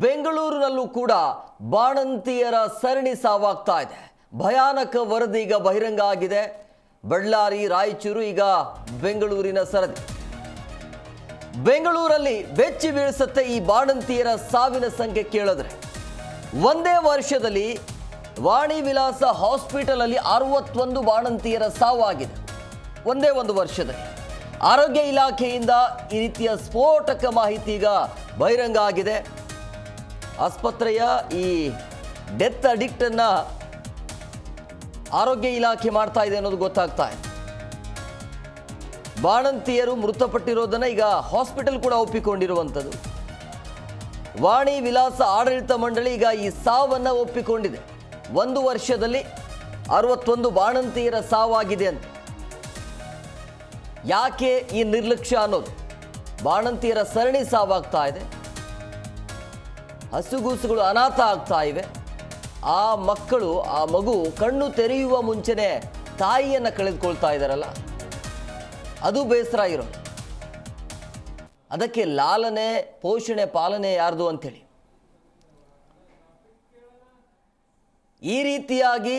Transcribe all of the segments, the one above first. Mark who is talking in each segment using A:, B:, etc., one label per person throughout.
A: ಬೆಂಗಳೂರಿನಲ್ಲೂ ಕೂಡ ಬಾಣಂತಿಯರ ಸರಣಿ ಸಾವಾಗ್ತಾ ಇದೆ. ಭಯಾನಕ ವರದಿ ಈಗ ಬಹಿರಂಗ ಆಗಿದೆ. ಬಳ್ಳಾರಿ, ರಾಯಚೂರು, ಈಗ ಬೆಂಗಳೂರಿನ ಸರದಿ. ಬೆಂಗಳೂರಲ್ಲಿ ಬೆಚ್ಚಿ ಬೀಳಿಸುತ್ತೆ ಈ ಬಾಣಂತಿಯರ ಸಾವಿನ ಸಂಖ್ಯೆ ಕೇಳಿದ್ರೆ. ಒಂದೇ ವರ್ಷದಲ್ಲಿ ವಾಣಿ ವಿಲಾಸ ಹಾಸ್ಪಿಟಲ್ ಅಲ್ಲಿ 61 ಬಾಣಂತಿಯರ ಸಾವು ಆಗಿದೆ. ಒಂದೇ ಒಂದು ವರ್ಷದಲ್ಲಿ. ಆರೋಗ್ಯ ಇಲಾಖೆಯಿಂದ ಈ ರೀತಿಯ ಸ್ಫೋಟಕ ಮಾಹಿತಿ ಈಗ ಬಹಿರಂಗ ಆಗಿದೆ. ಆಸ್ಪತ್ರೆಯ ಈ ಡೆತ್ ಅಡಿಕ್ಟ್ ಅನ್ನ ಆರೋಗ್ಯ ಇಲಾಖೆ ಮಾಡ್ತಾ ಇದೆ ಅನ್ನೋದು ಗೊತ್ತಾಗ್ತಾ ಇದೆ. ಬಾಣಂತಿಯರು ಮೃತಪಟ್ಟಿರೋದನ್ನ ಈಗ ಹಾಸ್ಪಿಟಲ್ ಕೂಡ ಒಪ್ಪಿಕೊಂಡಿರುವಂಥದ್ದು. ವಾಣಿ ವಿಲಾಸ ಆಡಳಿತ ಮಂಡಳಿ ಈಗ ಈ ಸಾವನ್ನ ಒಪ್ಪಿಕೊಂಡಿದೆ. ಒಂದು ವರ್ಷದಲ್ಲಿ 61 ಬಾಣಂತಿಯರ ಸಾವಾಗಿದೆ ಅಂತ. ಯಾಕೆ ಈ ನಿರ್ಲಕ್ಷ್ಯ ಅನ್ನೋದು? ಬಾಣಂತಿಯರ ಸರಣಿ ಸಾವಾಗ್ತಾ ಇದೆ. ಹಸುಗೂಸುಗಳು ಅನಾಥ ಆಗ್ತಾ ಇವೆ. ಆ ಮಕ್ಕಳು, ಆ ಮಗು ಕಣ್ಣು ತೆರೆಯುವ ಮುಂಚೆನೆ ತಾಯಿಯನ್ನು ಕಳೆದುಕೊಳ್ತಾ ಇದ್ದಾರಲ್ಲ, ಅದು ಬೇಸರ ಇರೋದು. ಅದಕ್ಕೆ ಲಾಲನೆ, ಪೋಷಣೆ, ಪಾಲನೆ ಯಾರ್ದು ಅಂಥೇಳಿ ಈ ರೀತಿಯಾಗಿ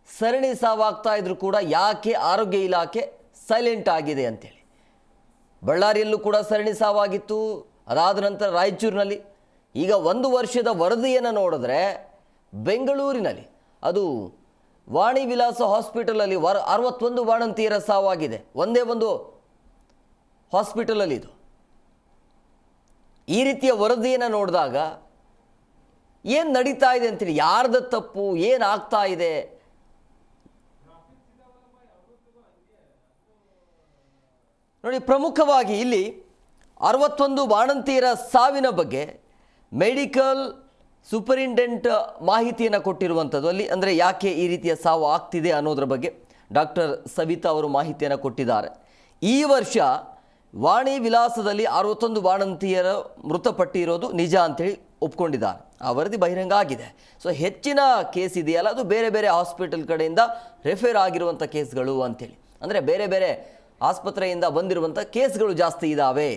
A: ಸರಣಿ ಸಾವಾಗ್ತಾ ಇದ್ರು ಕೂಡ ಯಾಕೆ ಆರೋಗ್ಯ ಇಲಾಖೆ ಸೈಲೆಂಟ್ ಆಗಿದೆ ಅಂತೇಳಿ. ಬಳ್ಳಾರಿಯಲ್ಲೂ ಕೂಡ ಸರಣಿ ಸಾವಾಗಿತ್ತು. ಅದಾದ ನಂತರ ರಾಯಚೂರಿನಲ್ಲಿ. ಈಗ ಒಂದು ವರ್ಷದ ವರದಿಯನ್ನು ನೋಡಿದ್ರೆ ಬೆಂಗಳೂರಿನಲ್ಲಿ ಅದು ವಾಣಿ ವಿಲಾಸ ಹಾಸ್ಪಿಟಲಲ್ಲಿ 61 ಬಾಣಂತಿಯರ ಸಾವಾಗಿದೆ. ಒಂದೇ ಒಂದು ಹಾಸ್ಪಿಟಲಲ್ಲಿ ಇದು. ಈ ರೀತಿಯ ವರದಿಯನ್ನು ನೋಡಿದಾಗ ಏನು ನಡೀತಾ ಇದೆ ಅಂತೇಳಿ, ಯಾರ್ದ ತಪ್ಪು, ಏನಾಗ್ತಾ ಇದೆ, ನೋಡಿ. ಪ್ರಮುಖವಾಗಿ ಇಲ್ಲಿ 61 ಬಾಣಂತಿಯರ ಸಾವಿನ ಬಗ್ಗೆ ಮೆಡಿಕಲ್ ಸೂಪರಿಂಟೆಂಡೆಂಟ್ ಮಾಹಿತಿಯನ್ನು ಕೊಟ್ಟಿರುವಂಥದ್ದು. ಅಲ್ಲಿ ಅಂದರೆ ಯಾಕೆ ಈ ರೀತಿಯ ಸಾವು ಆಗ್ತಿದೆ ಅನ್ನೋದ್ರ ಬಗ್ಗೆ ಡಾಕ್ಟರ್ ಸವಿತಾ ಅವರು ಮಾಹಿತಿಯನ್ನು ಕೊಟ್ಟಿದ್ದಾರೆ. ಈ ವರ್ಷ ವಾಣಿ ವಿಲಾಸದಲ್ಲಿ 61 ಬಾಣಂತಿಯರು ಮೃತಪಟ್ಟಿರೋದು ನಿಜ ಅಂತೇಳಿ ಒಪ್ಕೊಂಡಿದ್ದಾರೆ. ಆ ವರದಿ ಬಹಿರಂಗ ಆಗಿದೆ. ಸೊ ಹೆಚ್ಚಿನ ಕೇಸ್ ಇದೆಯಲ್ಲ, ಅದು ಬೇರೆ ಬೇರೆ ಹಾಸ್ಪಿಟಲ್ ಕಡೆಯಿಂದ ರೆಫರ್ ಆಗಿರುವಂಥ ಕೇಸ್ಗಳು ಅಂಥೇಳಿ. ಅಂದರೆ ಬೇರೆ ಬೇರೆ ಆಸ್ಪತ್ರೆಯಿಂದ ಬಂದಿರುವಂಥ ಕೇಸ್ಗಳು ಜಾಸ್ತಿ ಇದ್ದಾವೆ.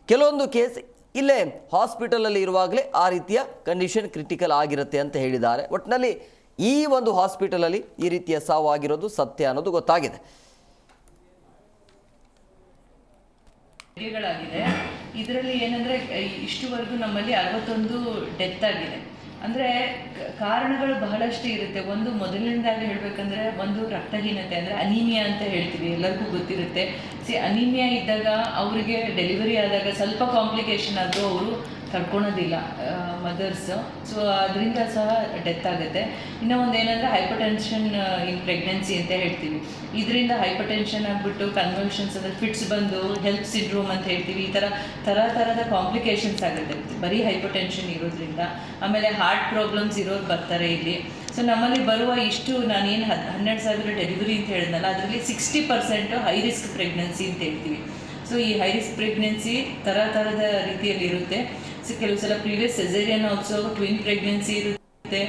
A: ಕೆಲವೊಂದು ಕೇಸ್ ಇಲ್ಲೇ ಹಾಸ್ಪಿಟಲಲ್ಲಿ ಇರುವಾಗಲೇ ಆ ರೀತಿಯ ಕಂಡೀಷನ್ ಕ್ರಿಟಿಕಲ್ ಆಗಿರುತ್ತೆ ಅಂತ ಹೇಳಿದ್ದಾರೆ. ಒಟ್ಟಿನಲ್ಲಿ ಈ ಒಂದು ಹಾಸ್ಪಿಟಲಲ್ಲಿ ಈ ರೀತಿಯ ಸಾವು ಆಗಿರೋದು ಸತ್ಯ ಅನ್ನೋದು ಗೊತ್ತಾಗಿದೆ.
B: ಇದರಲ್ಲಿ ಏನಂದರೆ ಇಷ್ಟುವರೆಗೂ ನಮ್ಮಲ್ಲಿ 61 ಡೆತ್ ಆಗಿದೆ. ಅಂದರೆ ಕಾರಣಗಳು ಬಹಳಷ್ಟು ಇರುತ್ತೆ. ಒಂದು ಮೊದಲಿನಿಂದಾಗಿ ಹೇಳಬೇಕಂದ್ರೆ ಒಂದು ರಕ್ತಹೀನತೆ, ಅಂದರೆ ಅನೀಮಿಯಾ ಅಂತ ಹೇಳ್ತೀವಿ, ಎಲ್ಲರಿಗೂ ಗೊತ್ತಿರುತ್ತೆ. ಅನೀಮಿಯಾ ಇದ್ದಾಗ ಅವರಿಗೆ ಡೆಲಿವರಿ ಆದಾಗ ಸ್ವಲ್ಪ ಕಾಂಪ್ಲಿಕೇಶನ್ ಆದರೂ ಅವರು ತಡ್ಕೊಳೋದಿಲ್ಲ ಮದರ್ಸ್. ಸೊ ಅದರಿಂದ ಸಹ ಡೆತ್ ಆಗುತ್ತೆ. ಇನ್ನೂ ಒಂದು ಏನಂದರೆ ಹೈಪರ್ಟೆನ್ಷನ್ ಇನ್ ಪ್ರೆಗ್ನೆನ್ಸಿ ಅಂತ ಹೇಳ್ತೀವಿ. ಇದರಿಂದ ಹೈಪರ್ಟೆನ್ಷನ್ ಆಗಿಬಿಟ್ಟು ಕನ್ವಲ್ಷನ್ಸ್, ಅಂದರೆ ಫಿಟ್ಸ್ ಬಂದು ಹೆಲ್ತ್ ಸಿಂಡ್ರೋಮ್ ಅಂತ ಹೇಳ್ತೀವಿ. ಈ ಥರದ ಕಾಂಪ್ಲಿಕೇಶನ್ಸ್ ಆಗುತ್ತೆ ಬರೀ ಹೈಪರ್ಟೆನ್ಷನ್ ಇರೋದ್ರಿಂದ. ಆಮೇಲೆ ಹಾರ್ಟ್ ಪ್ರಾಬ್ಲಮ್ಸ್ ಇರೋರು ಬರ್ತಾರೆ ಇಲ್ಲಿ. ಸೊ ನಮ್ಮಲ್ಲಿ ಬರುವ ಇಷ್ಟು ನಾನೇನು 12,000 ಡೆಲಿವರಿ ಅಂತ ಹೇಳಿದ್ನಲ್ಲ, ಅದರಲ್ಲಿ 60% ಹೈ ರಿಸ್ಕ್ ಪ್ರೆಗ್ನೆನ್ಸಿ ಅಂತ ಹೇಳ್ತೀವಿ. ಸೊ ಈ ಹೈ ರಿಸ್ಕ್ ಪ್ರೆಗ್ನೆನ್ಸಿ ಥರದ ರೀತಿಯಲ್ಲಿ ಇರುತ್ತೆ. ಸೊ ಕೆಲವು ಸಲ ಪ್ರೀವಿಯಸ್ ಸೆಸೇರಿಯನ್ ಆಲ್ಸೋ, ಟ್ವಿನ್ ಪ್ರೆಗ್ನೆನ್ಸಿ ಇರುತ್ತೆ,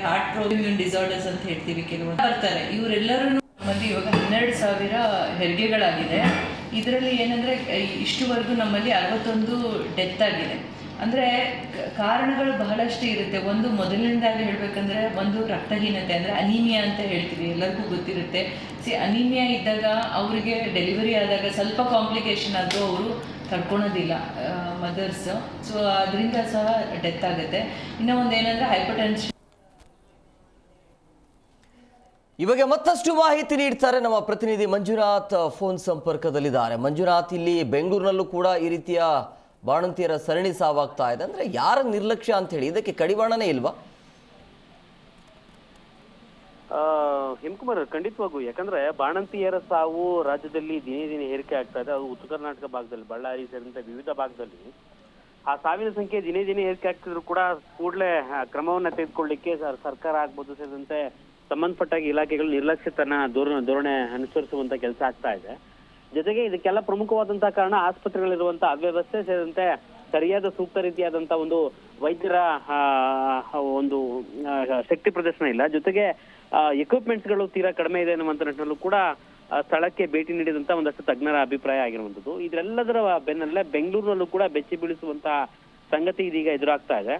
B: ಹಾರ್ಟ್ ಪ್ರಾಬ್ಲಮ್ ಡಿಸಾರ್ಡರ್ಸ್ ಅಂತ ಹೇಳ್ತೀವಿ, ಕೆಲವು ಬರ್ತಾರೆ. ಇವರೆಲ್ಲರೂ ನಮ್ಮಲ್ಲಿ ಇವಾಗ 12,000 ಹೆರಿಗೆಗಳಾಗಿದೆ. ಇದರಲ್ಲಿ ಏನಂದರೆ ಇಷ್ಟುವರೆಗೂ ನಮ್ಮಲ್ಲಿ 61 ಡೆತ್ ಆಗಿದೆ. ಅಂದರೆ ಕಾರಣಗಳು ಬಹಳಷ್ಟು ಇರುತ್ತೆ. ಒಂದು ಮೊದಲಿನಿಂದಾಗಿ ಹೇಳಬೇಕಂದ್ರೆ ಒಂದು ರಕ್ತಹೀನತೆ, ಅಂದರೆ ಅನೀಮಿಯಾ ಅಂತ ಹೇಳ್ತೀವಿ, ಎಲ್ಲರಿಗೂ ಗೊತ್ತಿರುತ್ತೆ. ಅನೀಮಿಯಾ ಇದ್ದಾಗ ಅವರಿಗೆ ಡೆಲಿವರಿ ಆದಾಗ ಸ್ವಲ್ಪ ಕಾಂಪ್ಲಿಕೇಶನ್ ಆದರೂ ಅವರು ತಡ್ಕೊಳೋದಿಲ್ಲ ಮದರ್ಸ್. ಸೊ ಅದರಿಂದ ಸಹ ಡೆತ್ ಆಗುತ್ತೆ. ಇನ್ನೂ ಒಂದು ಏನಂದರೆ ಹೈಪರ್ಟೆನ್ಷನ್.
A: ಇವಾಗ ಮತ್ತಷ್ಟು ಮಾಹಿತಿ ನೀಡ್ತಾರೆ ನಮ್ಮ ಪ್ರತಿನಿಧಿ ಮಂಜುನಾಥ್ ಫೋನ್ ಸಂಪರ್ಕದಲ್ಲಿದ್ದಾರೆ. ಮಂಜುನಾಥ್, ಇಲ್ಲಿ ಬೆಂಗಳೂರಿನಲ್ಲೂ ಕೂಡ ಈ ರೀತಿಯ ಬಾಣಂತಿಯರ ಸರಣಿ ಸಾವಾಗ್ತಾ ಇದೆ. ಅಂದರೆ ಯಾರ ನಿರ್ಲಕ್ಷ್ಯ ಅಂತ ಹೇಳಿ ಇದಕ್ಕೆ ಕಡಿವಾಣನೇ ಇಲ್ವಾ?
C: ಹಿಮಕುಮಾರ್, ಖಂಡಿತವಾಗೂ. ಯಾಕಂದ್ರೆ ಬಾಣಂತಿಯರ ಸಾವು ರಾಜ್ಯದಲ್ಲಿ ದಿನೇ ದಿನೇ ಏರಿಕೆ ಆಗ್ತಾ ಇದೆ. ಅದು ಉತ್ತರ ಕರ್ನಾಟಕ ಭಾಗದಲ್ಲಿ, ಬಳ್ಳಾರಿ ಸೇರಿದಂತೆ ವಿವಿಧ ಭಾಗದಲ್ಲಿ ಆ ಸಾವಿನ ಸಂಖ್ಯೆ ದಿನೇ ದಿನೇ ಏರಿಕೆ ಆಗ್ತಿದ್ರು ಕೂಡ ಕೂಡಲೇ ಕ್ರಮವನ್ನ ತೆಗೆದುಕೊಳ್ಳಿಕ್ಕೆ ಸರ್ಕಾರ ಆಗ್ಬೋದು, ಸೇರಿದಂತೆ ಸಂಬಂಧಪಟ್ಟ ಇಲಾಖೆಗಳು ನಿರ್ಲಕ್ಷ್ಯತನ ಧೋರಣೆ ಅನುಸರಿಸುವಂತ ಕೆಲಸ ಆಗ್ತಾ ಇದೆ. ಜೊತೆಗೆ ಇದಕ್ಕೆಲ್ಲ ಪ್ರಮುಖವಾದಂತಹ ಕಾರಣ ಆಸ್ಪತ್ರೆಗಳಿರುವಂತಹ ಅವ್ಯವಸ್ಥೆ, ಸೇರಿದಂತೆ ಸರಿಯಾದ ಸೂಕ್ತ ರೀತಿಯಾದಂತಹ ಒಂದು ವೈದ್ಯರ ಒಂದು ಶಕ್ತಿ ಪ್ರದರ್ಶನ ಇಲ್ಲ. ಜೊತೆಗೆ ಎಕ್ವಿಪ್ಮೆಂಟ್ಸ್ಗಳು ತೀರಾ ಕಡಿಮೆ ಇದೆ ಅನ್ನುವಂಥ ನಿಟ್ಟಿನಲ್ಲೂ ಕೂಡ ಸ್ಥಳಕ್ಕೆ ಭೇಟಿ ನೀಡಿದಂತ ಒಂದಷ್ಟು ತಜ್ಞರ ಅಭಿಪ್ರಾಯ ಆಗಿರುವಂಥದ್ದು. ಇದೆಲ್ಲದರ ಬೆನ್ನಲ್ಲೇ ಬೆಂಗಳೂರಿನಲ್ಲೂ ಕೂಡ ಬೆಚ್ಚಿ ಬೀಳಿಸುವಂತಹ ಸಂಗತಿ ಇದೀಗ ಎದುರಾಗ್ತಾ ಇದೆ.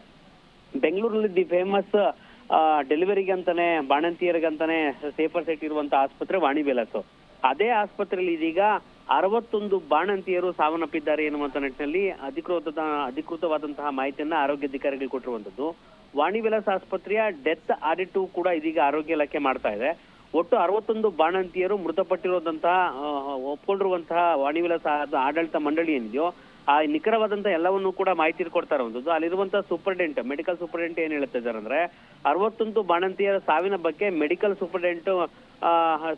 C: ಬೆಂಗಳೂರಲ್ಲಿ ದಿ ಫೇಮಸ್ ಡೆಲಿವರಿಗೆ ಅಂತಾನೆ ಬಾಣಂತಿಯರಿಗಂತಾನೆ ಸೇಫರ್ ಸೆಟ್ ಇರುವಂತ ಆಸ್ಪತ್ರೆ ವಾಣಿ ವಿಲಾಸ್. ಅದೇ ಆಸ್ಪತ್ರೆಯಲ್ಲಿ ಇದೀಗ 61 ಬಾಣಂತಿಯರು ಸಾವನ್ನಪ್ಪಿದ್ದಾರೆ ಎನ್ನುವಂತ ನಿಟ್ಟಿನಲ್ಲಿ ಅಧಿಕೃತವಾದಂತಹ ಮಾಹಿತಿಯನ್ನ ಆರೋಗ್ಯಾಧಿಕಾರಿಗಳು ಕೊಟ್ಟಿರುವಂತದ್ದು. ವಾಣಿ ವಿಲಾಸ್ ಆಸ್ಪತ್ರೆಯ ಡೆತ್ ಆಡಿಟ್ ಕೂಡ ಇದೀಗ ಆರೋಗ್ಯ ಇಲಾಖೆ ಮಾಡ್ತಾ ಇದೆ. ಒಟ್ಟು 61 ಬಾಣಂತಿಯರು ಮೃತಪಟ್ಟಿರುವಂತಹ ಒಪ್ಕೊಂಡಿರುವಂತಹ ವಾಣಿ ವಿಲಾಸ್ ಆಡಳಿತ ಮಂಡಳಿ ಏನಿದೆಯೋ ಆ ನಿಖರವಾದಂತಹ ಎಲ್ಲವನ್ನೂ ಕೂಡ ಮಾಹಿತಿ ಕೊಡ್ತಾ ಇರುವಂತದ್ದು. ಅಲ್ಲಿರುವಂತಹ ಸೂಪರ್ಡೆಂಟ್, ಮೆಡಿಕಲ್ ಸೂಪರ್ಡೆಂಟ್ ಏನ್ ಹೇಳ್ತಾ ಇದ್ದಾರೆ ಅಂದ್ರೆ 61 ಬಾಣಂತಿಯರ ಸಾವಿನ ಬಗ್ಗೆ ಮೆಡಿಕಲ್ ಸೂಪರ್ಡೆಂಟ್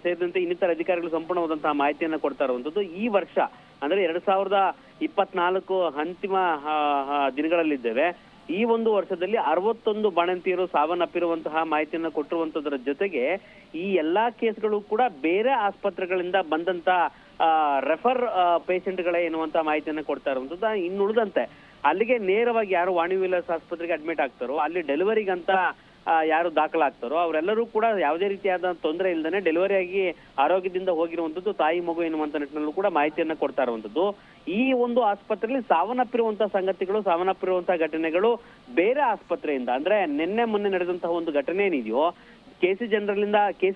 C: ಸೇರಿದಂತೆ ಇನ್ನಿತರ ಅಧಿಕಾರಿಗಳು ಸಂಪೂರ್ಣವಾದಂತಹ ಮಾಹಿತಿಯನ್ನ ಕೊಡ್ತಾ ಇರುವಂತದ್ದು. ಈ ವರ್ಷ ಅಂದ್ರೆ 2024 ಅಂತಿಮ ದಿನಗಳಲ್ಲಿದ್ದೇವೆ. ಈ ಒಂದು ವರ್ಷದಲ್ಲಿ 61 ಬಾಣಂತಿಯರು ಸಾವನ್ನಪ್ಪಿರುವಂತಹ ಮಾಹಿತಿಯನ್ನ ಕೊಟ್ಟಿರುವಂತದ್ರ ಜೊತೆಗೆ ಈ ಎಲ್ಲಾ ಕೇಸ್ಗಳು ಕೂಡ ಬೇರೆ ಆಸ್ಪತ್ರೆಗಳಿಂದ ಬಂದಂತ ರೆಫರ್ ಪೇಷಂಟ್ಗಳೇ ಎನ್ನುವಂತ ಮಾಹಿತಿಯನ್ನ ಕೊಡ್ತಾ ಇರುವಂತದ್ದು. ಇನ್ನುಳಿದಂತೆ ಅಲ್ಲಿಗೆ ನೇರವಾಗಿ ಯಾರು ವಾಣಿ ವಿಲಾಸ್ ಆಸ್ಪತ್ರೆಗೆ ಅಡ್ಮಿಟ್ ಆಗ್ತಾರೋ, ಅಲ್ಲಿ ಡೆಲಿವರಿಗಂತ ಯಾರು ದಾಖಲಾಗ್ತಾರೋ ಅವರೆಲ್ಲರೂ ಕೂಡ ಯಾವುದೇ ರೀತಿಯಾದ ತೊಂದರೆ ಇಲ್ಲದೇ ಡೆಲಿವರಿ ಆಗಿ ಆರೋಗ್ಯದಿಂದ ಹೋಗಿರುವಂತದ್ದು ತಾಯಿ ಮಗು ಎನ್ನುವಂತ ನಿಟ್ಟಿನಲ್ಲೂ ಕೂಡ ಮಾಹಿತಿಯನ್ನ ಕೊಡ್ತಾ ಇರುವಂತದ್ದು. ಈ ಒಂದು ಆಸ್ಪತ್ರೆಯಲ್ಲಿ ಸಾವನ್ನಪ್ಪಿರುವಂತಹ ಸಂಗತಿಗಳು, ಸಾವನ್ನಪ್ಪಿರುವಂತಹ ಘಟನೆಗಳು ಬೇರೆ ಆಸ್ಪತ್ರೆಯಿಂದ ಅಂದ್ರೆ ನಿನ್ನೆ ಮೊನ್ನೆ ನಡೆದಂತಹ ಒಂದು ಘಟನೆ ಏನಿದೆಯೋ ಕೆಸಿ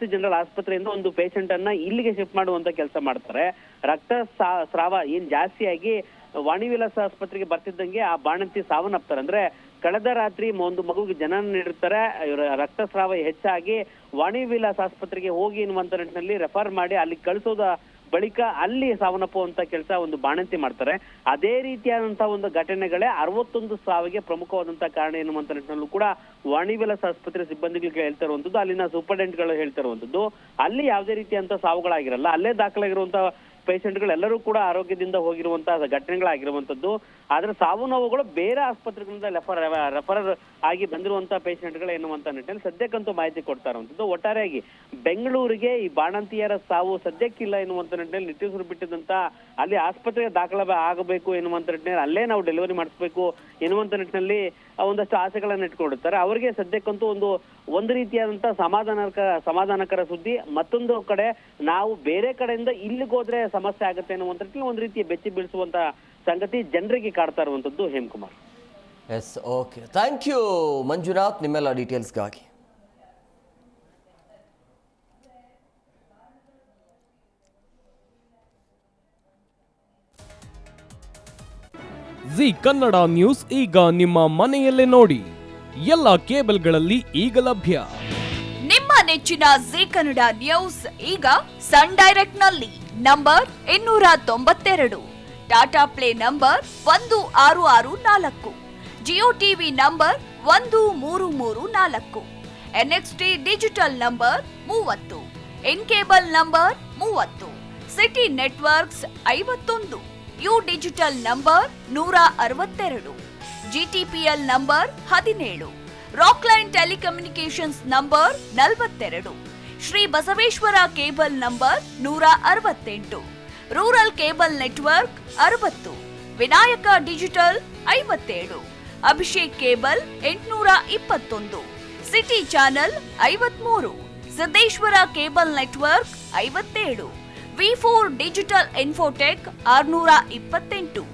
C: ಜನರಲ್ ಆಸ್ಪತ್ರೆಯಿಂದ ಒಂದು ಪೇಷಂಟ್ ಅನ್ನ ಇಲ್ಲಿಗೆ ಶಿಫ್ಟ್ ಮಾಡುವಂತ ಕೆಲಸ ಮಾಡ್ತಾರೆ. ರಕ್ತ ಸ್ರಾವ ಏನ್ ಜಾಸ್ತಿಯಾಗಿ ವಾಣಿ ವಿಲಾಸ್ ಆಸ್ಪತ್ರೆಗೆ ಬರ್ತಿದ್ದಂಗೆ ಆ ಬಾಣಂತಿ ಸಾವನ್ನಪ್ತಾರೆ. ಅಂದ್ರೆ ಕಳೆದ ರಾತ್ರಿ ಒಂದು ಮಗುವಿಗೆ ಜನನ ನೀಡಿರ್ತಾರೆ, ರಕ್ತಸ್ರಾವ ಹೆಚ್ಚಾಗಿ ವಾಣಿ ವಿಲಾಸ್ ಆಸ್ಪತ್ರೆಗೆ ಹೋಗಿ ಎನ್ನುವಂತ ನಿಟ್ಟಿನಲ್ಲಿ ರೆಫರ್ ಮಾಡಿ ಅಲ್ಲಿ ಕಳಿಸೋದ ಬಳಿಕ ಅಲ್ಲಿ ಸಾವನ್ನಪ್ಪುವಂತ ಕೆಲಸ ಒಂದು ಬಾಣಂತಿ ಮಾಡ್ತಾರೆ. ಅದೇ ರೀತಿಯಾದಂತಹ ಒಂದು ಘಟನೆಗಳೇ 61 ಸಾವಿಗೆ ಪ್ರಮುಖವಾದಂತಹ ಕಾರಣ ಎನ್ನುವಂತ ನಿಟ್ಟಿನಲ್ಲೂ ಕೂಡ ವಾಣಿ ವಿಲಾಸ್ ಆಸ್ಪತ್ರೆ ಸಿಬ್ಬಂದಿಗಳಿಗೆ ಹೇಳ್ತಾ ಇರುವಂತದ್ದು, ಅಲ್ಲಿನ ಸೂಪರ್ಡೆಂಟ್ಗಳು ಹೇಳ್ತಾ ಇರುವಂತದ್ದು. ಅಲ್ಲಿ ಯಾವುದೇ ರೀತಿಯಂತ ಸಾವುಗಳಾಗಿರಲ್ಲ, ಅಲ್ಲೇ ದಾಖಲಾಗಿರುವಂತಹ ಪೇಷಂಟ್ಗಳೆಲ್ಲರೂ ಕೂಡ ಆರೋಗ್ಯದಿಂದ ಹೋಗಿರುವಂತಹ ಘಟನೆಗಳಾಗಿರುವಂತದ್ದು. ಆದ್ರೆ ಸಾವು ನೋವುಗಳು ಬೇರೆ ಆಸ್ಪತ್ರೆಗಳಿಂದ ರೆಫರ್ ಆಗಿ ಬಂದಿರುವಂತಹ ಪೇಷಂಟ್ಗಳು ಎನ್ನುವಂತ ನಿಟ್ಟಿನಲ್ಲಿ ಸದ್ಯಕ್ಕಂತೂ ಮಾಹಿತಿ ಕೊಡ್ತಾ ಇರುವಂತದ್ದು. ಒಟ್ಟಾರೆಯಾಗಿ ಬೆಂಗಳೂರಿಗೆ ಈ ಬಾಣಂತಿಯರ ಸಾವು ಸದ್ಯಕ್ಕಿಲ್ಲ ಎನ್ನುವಂತ ನಿಟ್ಟಿನಲ್ಲಿ ನಿಟ್ಟೂರು ಬಿಟ್ಟಿದ್ದಂತ ಅಲ್ಲಿ ಆಸ್ಪತ್ರೆಗೆ ದಾಖಲ ಆಗಬೇಕು ಎನ್ನುವಂತ ನಿಟ್ಟಿನಲ್ಲಿ ಅಲ್ಲೇ ನಾವು ಡೆಲಿವರಿ ಮಾಡಿಸ್ಬೇಕು ಎನ್ನುವಂತ ನಿಟ್ಟಿನಲ್ಲಿ ಒಂದಷ್ಟು ಆಸೆಗಳನ್ನ ಇಟ್ಕೊಂಡಿರ್ತಾರೆ. ಅವರಿಗೆ ಸದ್ಯಕ್ಕಂತೂ ಒಂದು ರೀತಿಯಾದಂತಹ ಸಮಾಧಾನಕರ ಸುದ್ದಿ. ಮತ್ತೊಂದು ಕಡೆ ನಾವು ಬೇರೆ ಕಡೆಯಿಂದ ಇಲ್ಲಿಗೆ ಹೋದ್ರೆ ಸಮಸ್ಯೆ ಆಗುತ್ತೆ ಅನ್ನುವಂತ ನಿಟ್ಟಿನಲ್ಲಿ ಒಂದು ರೀತಿಯ ಬೆಚ್ಚಿ ಬೀಳಿಸುವಂತ ಸಂಗತಿ ಜನರಿಗೆ ಕಾಡ್ತಾ ಇರುವಂತದ್ದು. Hemakumar.
A: Yes, okay, thank you Manjunath ನಿಮ್ಮೆಲ್ಲ ಡೀಟೇಲ್ಸ್ಗಾಗಿ.
D: ಜಿ ಕನ್ನಡ ನ್ಯೂಸ್ ಈಗ ನಿಮ್ಮ ಮನೆಯಲ್ಲೇ ನೋಡಿ. ಎಲ್ಲ ಕೇಬಲ್ಗಳಲ್ಲಿ ಈಗ ಲಭ್ಯ.
E: ನಿಮ್ಮ ನೆಚ್ಚಿನ ಜಿ ಕನ್ನಡ ನ್ಯೂಸ್ ಈಗ ಸನ್ ಡೈರೆಕ್ಟ್ ನಲ್ಲಿ number 292, Tata Play number 1664, Jio TV number 1334, NXT digital number 30, in cable number 30, city networks 51, U digital number 162, GTPL number 17, Rockline telecommunications number 42, Shri Basaveshwara cable number 168, rural cable network 60, Vinayaka digital 57, Abhishek cable 821, city channel 53, Siddeshwara cable network 57, ವಿ4 digital infotech 628,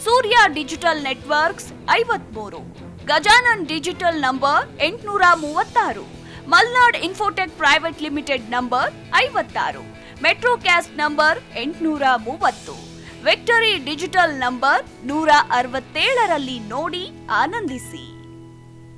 E: Surya digital networks 53, Gajanan digital number 836, Malnad infotech private limited number 56, Metrocast number 830, victory digital number 167ರಲ್ಲಿ ನೋಡಿ ಆನಂದಿಸಿ.